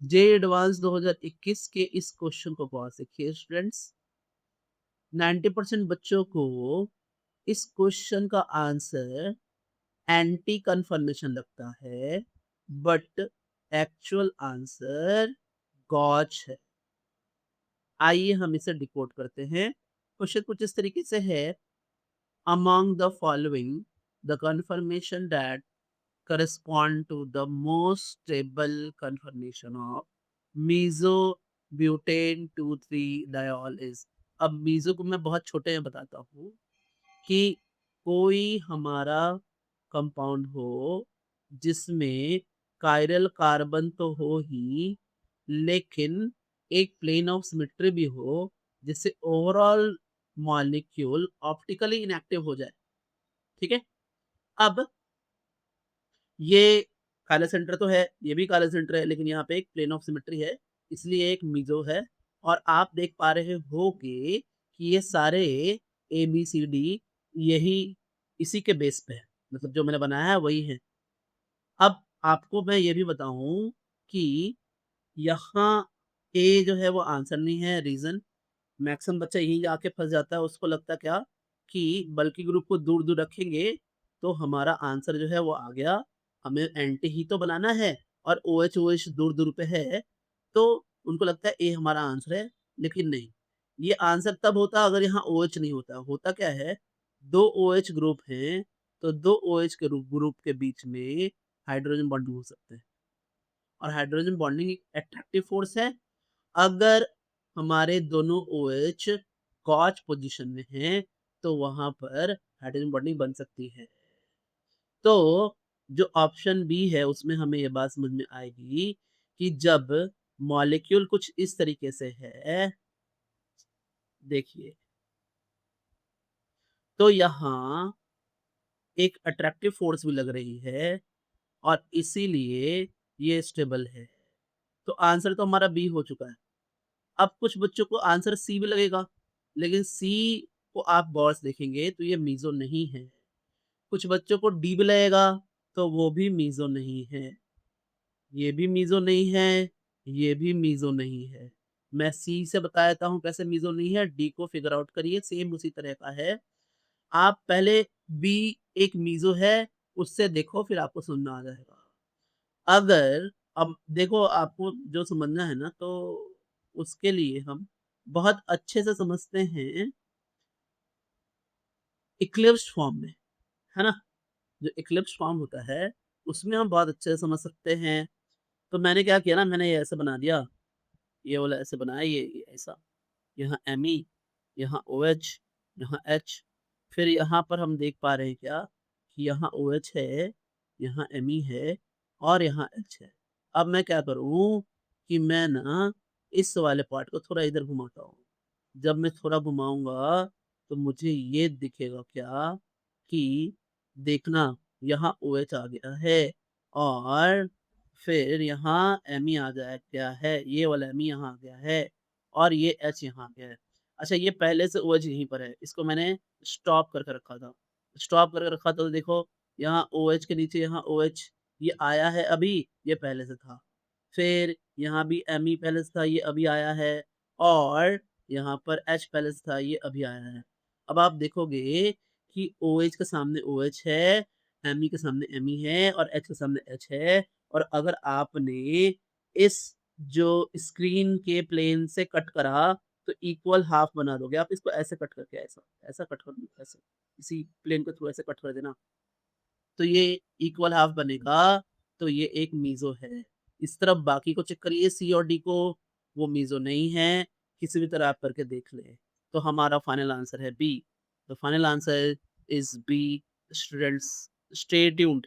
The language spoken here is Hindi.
जे एडवांस 2021 के इस क्वेश्चन को गौर से देखिए स्टूडेंट्स। 90% बच्चों को इस क्वेश्चन का आंसर एंटी कन्फर्मेशन लगता है, बट एक्चुअल आंसर गॉच है। आइए हम इसे डिकोड करते हैं। क्वेश्चन कुछ इस तरीके से है, among the following the confirmation that correspond to the most stable conformation of meso-butane 2,3-diol is। अब मीजो को मैं बहुत छोटे में बताता हूँ कि कोई हमारा कंपाउंड हो जिसमें कायरल कार्बन तो हो ही, लेकिन एक प्लेन ऑफ सिमेट्री भी हो जिससे ओवरऑल मॉलिक्यूल ऑप्टिकली इनएक्टिव हो जाए। ठीक है। अब ये काला सेंटर तो है, ये भी काला सेंटर है, लेकिन यहाँ पे एक प्लेन ऑफ सिमेट्री है, इसलिए एक मीज़ो है। और आप देख पा रहे होंगे कि ये सारे ए, बी, सी, डी यही इसी के बेस पे है, मतलब जो मैंने बनाया है वही है। अब आपको मैं ये भी बताऊँ कि यहाँ ए जो है वो आंसर नहीं है, रीज़न मैक्सिमम बच्चा यहीं आके फँस जाता है, उसको लगता है क्या कि बल्की ग्रुप को दूर-दूर रखेंगे, तो हमारा आंसर जो है वो आ गया। हमें एंटी ही तो बनाना है और ओएच ओएच दूर-दूर पे है, तो उनको लगता है ए हमारा आंसर है, लेकिन नहीं। ये आंसर तब होता अगर यहाँ ओएच नहीं होता। होता क्या है, 2 ओएच ग्रुप हैं, तो 2 ओएच के ग्रुप के बीच में हाइड्रोजन बॉन्डिंग हो सकते हैं और हाइड्रोजन बॉन्डिंग एक अट्रैक्टिव फोर्स है। अगर हमारे दोनों ओएच गॉच पोजीशन में हैं, तो वहाँ पर हाइड्रोजन बॉन्डिंग बन सकती है। तो जो ऑप्शन बी है उसमें हमें ये बात समझ में आएगी कि जब मॉलिक्यूल कुछ इस तरीके से है, देखिए, तो यहाँ एक अट्रैक्टिव फोर्स भी लग रही है और इसीलिए ये स्टेबल है। तो आंसर तो हमारा बी हो चुका है। अब कुछ बच्चों को आंसर सी भी लगेगा, लेकिन सी को आप गौर से देखेंगे तो ये मीज़ो नहीं है। कुछ बच्चों को डी भी लगेगा, तो वो भी मीज़ो नहीं है। ये भी मीज़ो नहीं है, ये भी मीज़ो नहीं है। मैं सी से बता देता हूँ कैसे मीज़ो नहीं है, डी को फिगर आउट करिए, सेम उसी तरह का है। आप पहले बी एक मीज़ो है, उससे देखो फिर आपको समझ में आ जाएगा। अगर अब देखो आपको जो समझना है ना, तो उसके लिए हम बहुत अच्छे से समझते हैं इक्लिप्स फॉर्म में, है ना? जो इक्लिप्स फॉर्म होता है, उसमें हम बहुत अच्छे से समझ सकते हैं। तो मैंने क्या किया ना, मैंने ये ऐसे बना दिया, ये वाला ऐसे बनाया, ये ऐसा। यहाँ Me, यहाँ OH, यहाँ H, फिर यहाँ पर हम देख पा रहे हैं क्या कि यहाँ OH है, यहाँ Me है और यहाँ H है। अब मैं क्या करूँ कि मैं ना इस वाले पार्ट को थोड़ा इधर घुमाता हूँ। जब मैं थोड़ा घुमाऊँगा तो मुझे ये दिखेगा क्या कि देखना, यहाँ OH आ गया है और फिर यहाँ Me आ जाए क्या है, ये वाला Me यहाँ आ गया है और ये H यहाँ आ गया है। अच्छा, ये पहले से OH यहीं पर है, इसको मैंने स्टॉप करके रखा था। स्टॉप करके रखा था तो देखो, यहाँ OH के नीचे यहाँ OH ये आया है अभी, ये पहले से था। फिर यहाँ भी Me पहले से था, ये अभी आया है और यहाँ पर H पहले से था, ये अभी आया है। अब आप देखोगे कि OH के सामने OH है, Me के सामने Me है और H के सामने H है। और अगर आपने इस जो स्क्रीन के प्लेन से कट करा, तो इक्वल हाफ बना दोगे। आप इसको ऐसे कट करके ऐसा, ऐसा कट कर दो, ऐसे। इसी प्लेन के थ्रू ऐसे कट कर देना, तो ये इक्वल हाफ बनेगा, तो ये एक मीज़ो है। इस तरफ बाकी को चेक करिए सी और डी को, वो मीज़ो नहीं है, किसी भी तरह आप करके देख लें। तो हमारा फाइनल आंसर है B. The final answer is B. Students, stay tuned.